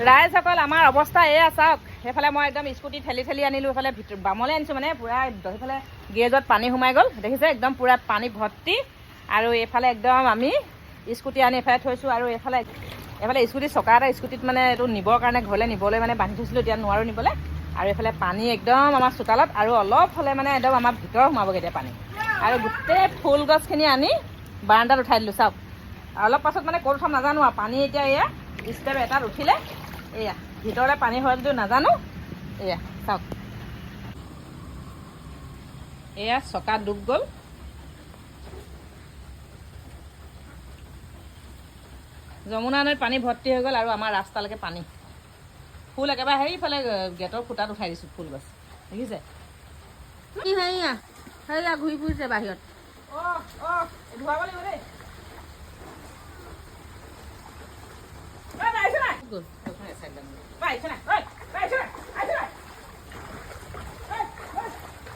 ৰাইজসকল আমাৰ অৱস্থা এয়া চাওক সেইফালে মই একদম স্কুটি ঠেলি আনিলোঁ এইফালে বামলৈ আনিছোঁ মানে পূৰা সেইফালে গেৰেজত পানী সোমাই গ'ল দেখিছে একদম পূৰা পানী ভৰ্তি আৰু এইফালে একদম আমি স্কুটি আনি এইফালে থৈছোঁ আৰু এইফালে স্কুটি চকা এটা স্কুটিত মানে এইটো নিবৰ কাৰণে ঘৰলৈ নিবলৈ মানে বান্ধি থৈছিলোঁ এতিয়া নোৱাৰোঁ নিবলৈ আৰু এইফালে পানী একদম আমাৰ চোতালত আৰু অলপ হ'লে মানে একদম আমাৰ ভিতৰ সোমাবগৈ এতিয়া পানী আৰু গোটেই ফুল গছখিনি আনি বাৰান্দাত উঠাই দিলোঁ চাওক অলপ পাছত মানে ক'ত উঠাম নাজানো আৰু পানী এতিয়া এয়া ষ্টেপ এটাত উঠিলে এয়া ভিতৰলৈ পানী হয় যদিও নাজানো এয়া চাওক এয়া চকা ডুব গ'ল যমুনা নৈত পানী ভৰ্তি হৈ গ'ল আৰু আমাৰ ৰাস্তালৈকে পানী ফুল একেবাৰে সেইফালে গেটৰ ফুটাত উঠাই দিছোঁ ফুল গছ দেখিছে সেয়া ঘূৰি ফুৰিছে বাহিৰত ধুৱাব লাগিব দেই গ'ল